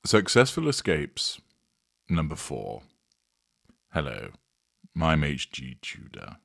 Successful escapes, number 4. Hello, I'm HG Tudor.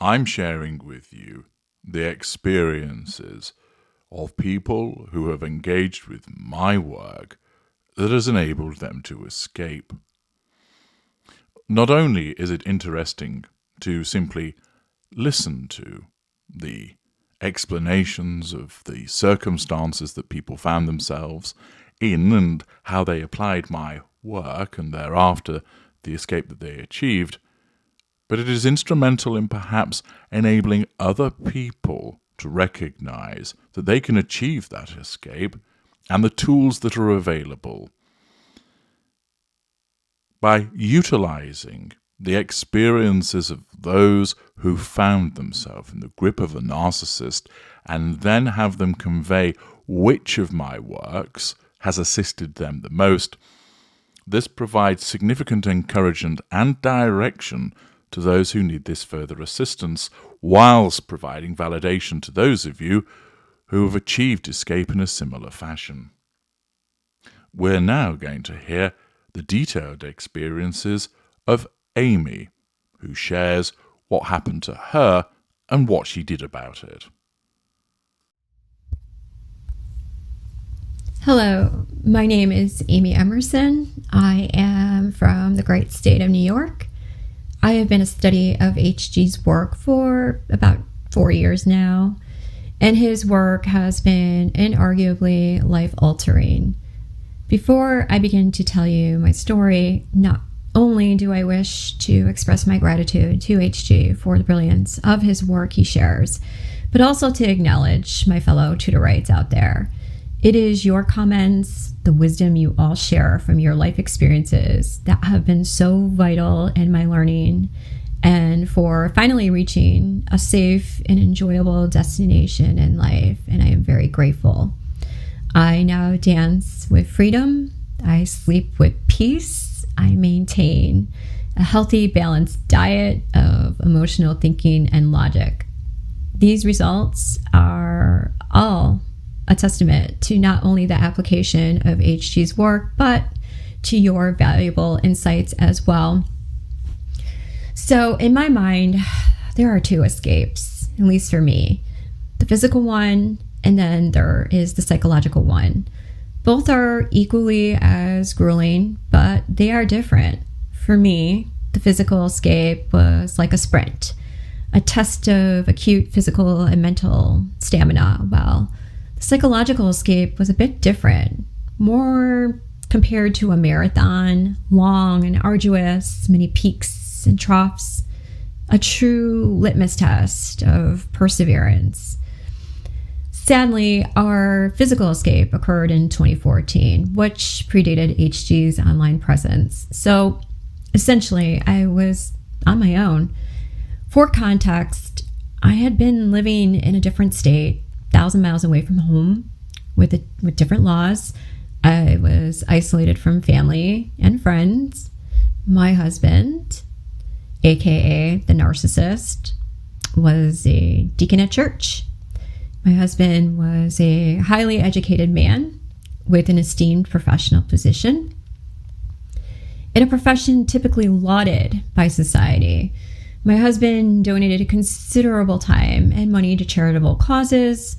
I'm sharing with you the experiences of people who have engaged with my work that has enabled them to escape. Not only is it interesting to simply listen to the explanations of the circumstances that people found themselves in and how they applied my work and thereafter the escape that they achieved, but it is instrumental in perhaps enabling other people to recognize that they can achieve that escape and the tools that are available by utilizing the experiences of those who found themselves in the grip of a narcissist, and then have them convey which of my works has assisted them the most. This provides significant encouragement and direction to those who need this further assistance, whilst providing validation to those of you who have achieved escape in a similar fashion. We're now going to hear the detailed experiences of Amy, who shares what happened to her and what she did about it. Hello, my name is Amy Emerson. I am from the great state of New York. I have been a study of HG's work for about 4 years now, and his work has been inarguably life-altering. Before I begin to tell you my story, not only do I wish to express my gratitude to HG for the brilliance of his work he shares, but also to acknowledge my fellow Tudorites out there. It is your comments, the wisdom you all share from your life experiences that have been so vital in my learning and for finally reaching a safe and enjoyable destination in life, and I am very grateful. I now dance with freedom. I sleep with peace. I maintain a healthy, balanced diet of emotional thinking and logic. These results are all a testament to not only the application of HG's work, but to your valuable insights as well. So in my mind, there are 2 escapes, at least for me. The physical one, and then there is the psychological one. Both are equally as grueling, but they are different. For me, the physical escape was like a sprint, a test of acute physical and mental stamina, while the psychological escape was a bit different, more compared to a marathon, long and arduous, many peaks and troughs, a true litmus test of perseverance. Sadly, our physical escape occurred in 2014, which predated HG's online presence. So essentially, I was on my own. For context, I had been living in a different state, 1,000 miles away from home, with different laws. I was isolated from family and friends. My husband, aka the narcissist, was a deacon at church. My husband was a highly educated man with an esteemed professional position, in a profession typically lauded by society. My husband donated considerable time and money to charitable causes.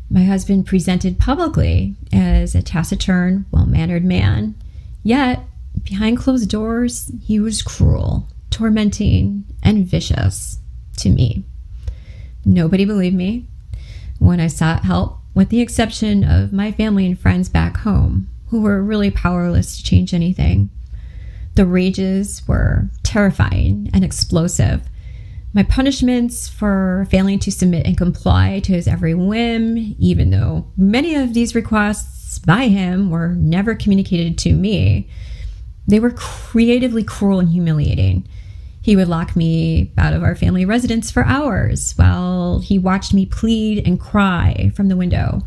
My husband presented publicly as a taciturn, well-mannered man, yet behind closed doors, he was cruel, tormenting, and vicious to me. Nobody believed me when I sought help, with the exception of my family and friends back home, who were really powerless to change anything. The rages were terrifying and explosive. My punishments for failing to submit and comply to his every whim, even though many of these requests by him were never communicated to me, they were creatively cruel and humiliating. He would lock me out of our family residence for hours while he watched me plead and cry from the window.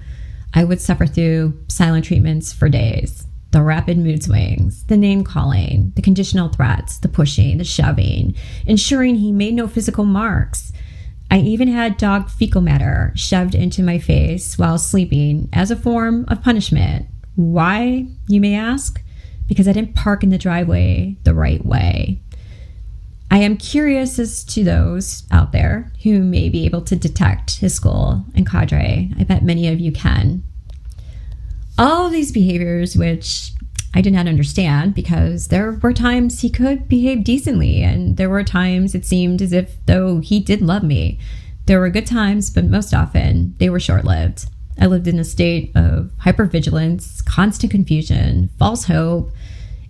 I would suffer through silent treatments for days. The rapid mood swings, the name calling, the conditional threats, the pushing, the shoving, ensuring he made no physical marks. I even had dog fecal matter shoved into my face while sleeping as a form of punishment. Why, you may ask? Because I didn't park in the driveway the right way. I am curious as to those out there who may be able to detect his school and cadre. I bet many of you can. All of these behaviors, which I did not understand, because there were times he could behave decently, and there were times it seemed as if though he did love me. There were good times, but most often they were short-lived. I lived in a state of hypervigilance, constant confusion, false hope,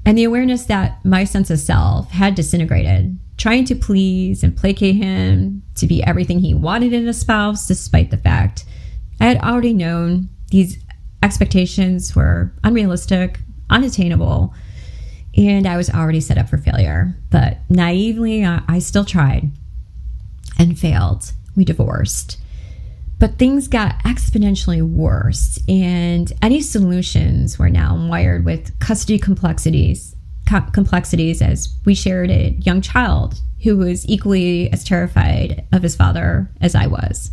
and the awareness that my sense of self had disintegrated, trying to please and placate him, to be everything he wanted in a spouse, despite the fact I had already known these expectations were unrealistic, unattainable, and I was already set up for failure. But naively, I still tried and failed. We divorced. But things got exponentially worse, and any solutions were now wired with custody complexities as we shared a young child who was equally as terrified of his father as I was.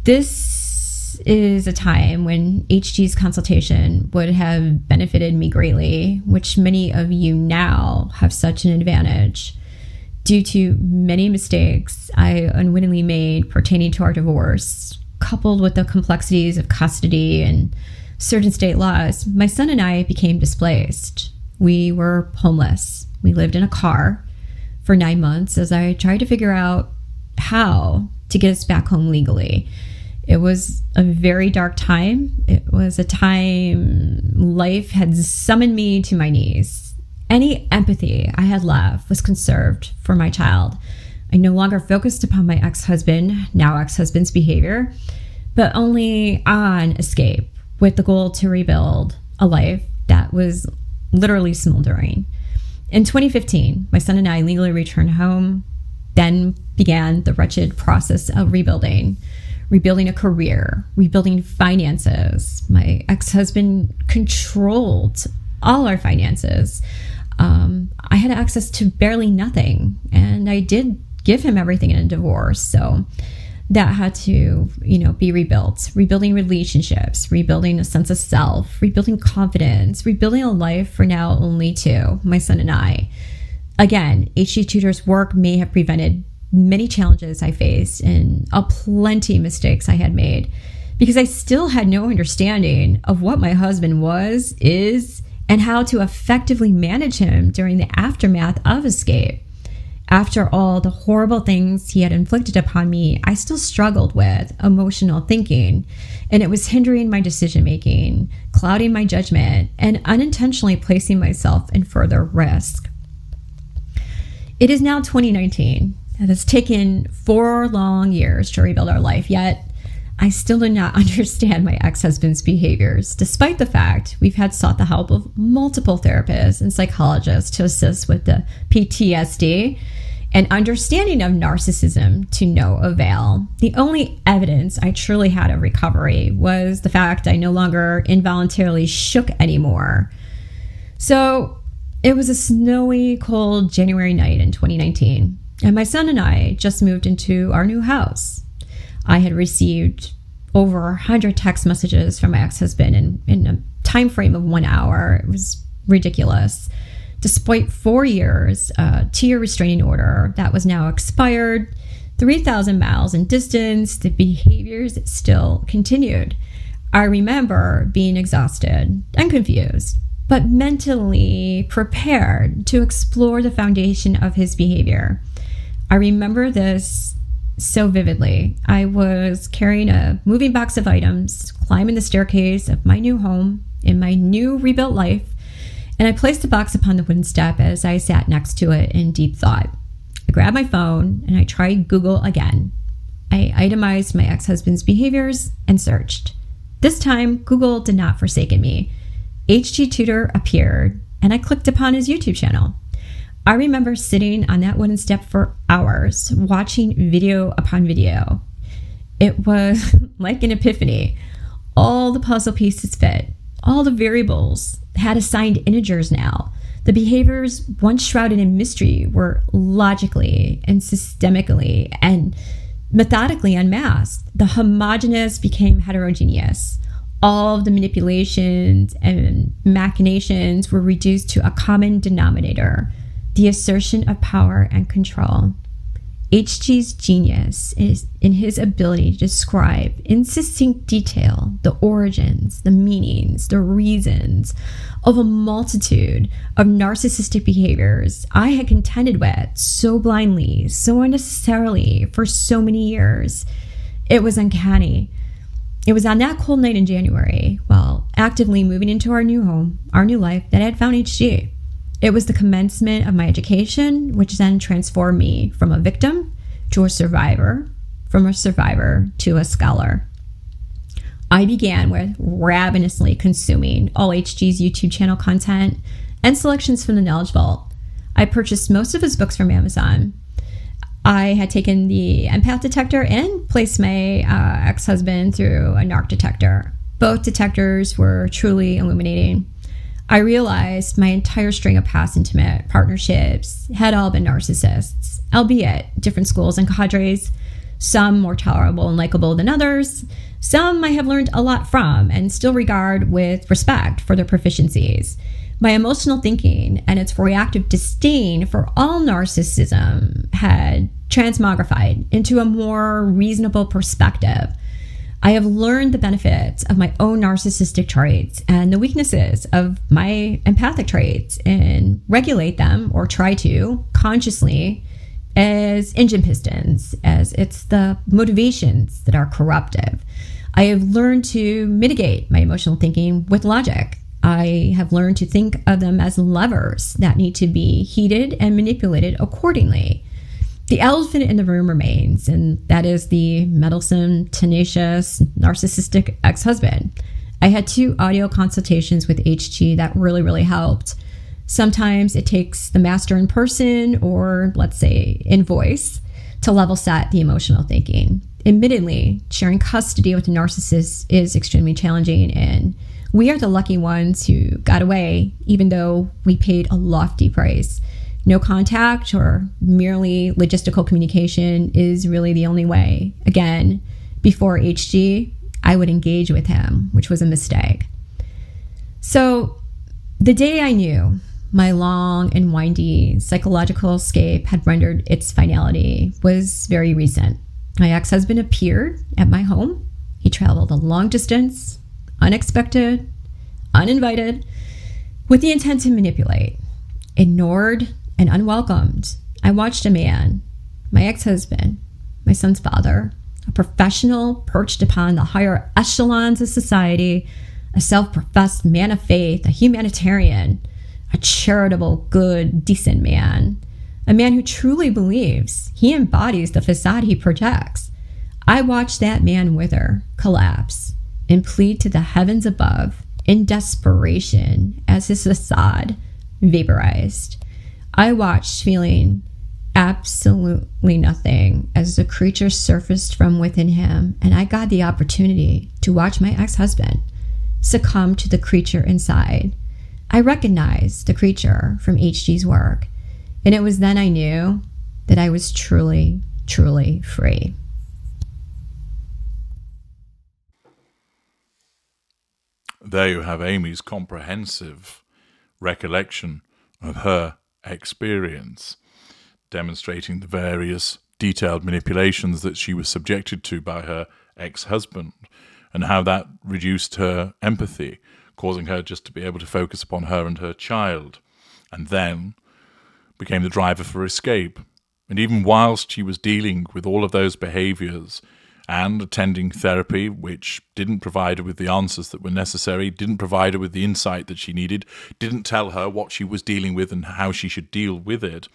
This is a time when HG's consultation would have benefited me greatly, which many of you now have such an advantage. Due to many mistakes I unwittingly made pertaining to our divorce, coupled with the complexities of custody and certain state laws, my son and I became displaced. We were homeless. We lived in a car for 9 months as I tried to figure out how to get us back home legally. It was a very dark time. It was a time life had summoned me to my knees. Any empathy I had left was conserved for my child. I no longer focused upon my ex-husband, now ex-husband's behavior, but only on escape, with the goal to rebuild a life that was literally smoldering. In 2015, my son and I legally returned home. Then began the wretched process of rebuilding a career, rebuilding finances. My ex-husband controlled all our finances. I had access to barely nothing, and I did give him everything in a divorce. So that had to, be rebuilt, rebuilding relationships, rebuilding a sense of self, rebuilding confidence, rebuilding a life for now only two, my son and I. Again, HG Tudor's work may have prevented many challenges I faced and plenty mistakes I had made, because I still had no understanding of what my husband is, and how to effectively manage him during the aftermath of escape. After all the horrible things he had inflicted upon me, I still struggled with emotional thinking, and it was hindering my decision-making, clouding my judgment, and unintentionally placing myself in further risk. It is now 2019. It has taken 4 long years to rebuild our life, yet I still do not understand my ex-husband's behaviors, despite the fact we've had sought the help of multiple therapists and psychologists to assist with the PTSD and understanding of narcissism to no avail. The only evidence I truly had of recovery was the fact I no longer involuntarily shook anymore. So it was a snowy, cold January night in 2019, and my son and I just moved into our new house. I had received over 100 text messages from my ex-husband in a time frame of 1 hour. It was ridiculous. Despite 4 years, a 2-year restraining order that was now expired, 3,000 miles in distance, the behaviors still continued. I remember being exhausted and confused, but mentally prepared to explore the foundation of his behavior. I remember this so vividly. I was carrying a moving box of items, climbing the staircase of my new home in my new rebuilt life, and I placed the box upon the wooden step as I sat next to it in deep thought. I grabbed my phone and I tried Google again. I itemized my ex-husband's behaviors and searched. This time, Google did not forsake me. HG Tudor appeared, and I clicked upon his YouTube channel. I remember sitting on that wooden step for hours, watching video upon video. It was like an epiphany. All the puzzle pieces fit. All the variables had assigned integers now. The behaviors once shrouded in mystery were logically and systemically and methodically unmasked. The homogeneous became heterogeneous. All of the manipulations and machinations were reduced to a common denominator, the assertion of power and control. HG's genius is in his ability to describe in succinct detail the origins, the meanings, the reasons of a multitude of narcissistic behaviors I had contended with so blindly, so unnecessarily for so many years. It was uncanny. It was on that cold night in January, while actively moving into our new home, our new life, that I had found HG. It was the commencement of my education, which then transformed me from a victim to a survivor, from a survivor to a scholar. I began with ravenously consuming all HG's YouTube channel content and selections from the Knowledge Vault. I purchased most of his books from Amazon. I had taken the empath detector and placed my ex-husband through a narc detector. Both detectors were truly illuminating. I realized my entire string of past intimate partnerships had all been narcissists, albeit different schools and cadres, some more tolerable and likable than others, some I have learned a lot from and still regard with respect for their proficiencies. My emotional thinking and its reactive disdain for all narcissism had transmogrified into a more reasonable perspective. I have learned the benefits of my own narcissistic traits and the weaknesses of my empathic traits and regulate them, or try to, consciously, as engine pistons, as it's the motivations that are corruptive. I have learned to mitigate my emotional thinking with logic. I have learned to think of them as levers that need to be heated and manipulated accordingly. The elephant in the room remains, and that is the meddlesome, tenacious, narcissistic ex-husband. I had 2 audio consultations with HG that really helped. Sometimes it takes the master in person, or let's say in voice, to level set the emotional thinking. Admittedly, sharing custody with a narcissist is extremely challenging, and we are the lucky ones who got away, even though we paid a lofty price. No contact or merely logistical communication is really the only way. Again, before HG, I would engage with him, which was a mistake. So the day I knew my long and windy psychological escape had rendered its finality was very recent. My ex-husband appeared at my home. He traveled a long distance, unexpected, uninvited, with the intent to manipulate. Ignored and unwelcomed, I watched a man, my ex-husband, my son's father, a professional perched upon the higher echelons of society, a self-professed man of faith, a humanitarian, a charitable, good, decent man, a man who truly believes he embodies the facade he projects. I watched that man wither, collapse, and plead to the heavens above in desperation as his facade vaporized. I watched, feeling absolutely nothing, as the creature surfaced from within him, and I got the opportunity to watch my ex-husband succumb to the creature inside. I recognized the creature from HG's work, and it was then I knew that I was truly free. There you have Amy's comprehensive recollection of her experience, demonstrating the various detailed manipulations that she was subjected to by her ex-husband, and how that reduced her empathy, causing her just to be able to focus upon her and her child, and then became the driver for escape. And even whilst she was dealing with all of those behaviors and attending therapy, which didn't provide her with the answers that were necessary, didn't provide her with the insight that she needed, didn't tell her what she was dealing with and how she should deal with it,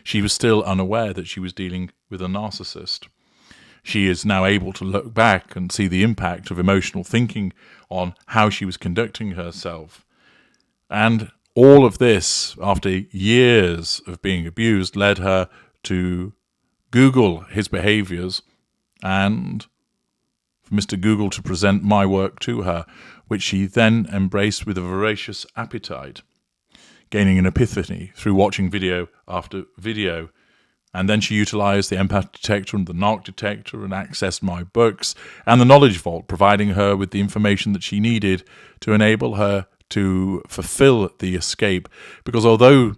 she was still unaware that she was dealing with a narcissist. She is now able to look back and see the impact of emotional thinking on how she was conducting herself. And all of this, after years of being abused, led her to Google his behaviors and for Mr. Google to present my work to her, which she then embraced with a voracious appetite, gaining an epiphany through watching video after video And then she utilized the empath detector and the narc detector and accessed my books and the knowledge vault, providing her with the information that she needed to enable her to fulfill the escape. Because although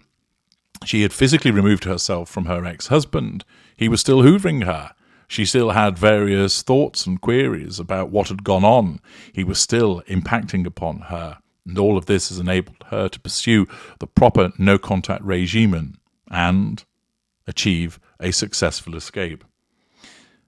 she had physically removed herself from her ex-husband, he was still hoovering her. She still had various thoughts and queries about what had gone on. He was still impacting upon her. And all of this has enabled her to pursue the proper no-contact regime and achieve a successful escape.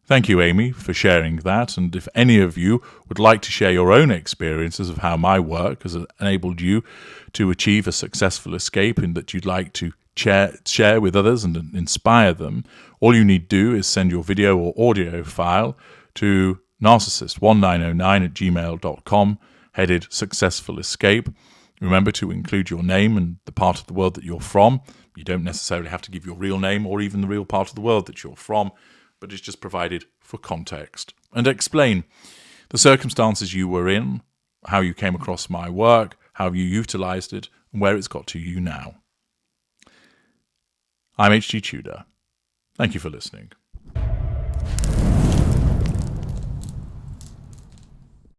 Thank you, Amy, for sharing that. And if any of you would like to share your own experiences of how my work has enabled you to achieve a successful escape and that you'd like to share with others and inspire them, all you need to do is send your video or audio file to narcissist1909@gmail.com, headed Successful Escape. Remember to include your name and the part of the world that you're from. You don't necessarily have to give your real name or even the real part of the world that you're from, but it's just provided for context. And explain the circumstances you were in, how you came across my work, how you utilized it, and where it's got to you now. I'm HG Tudor. Thank you for listening.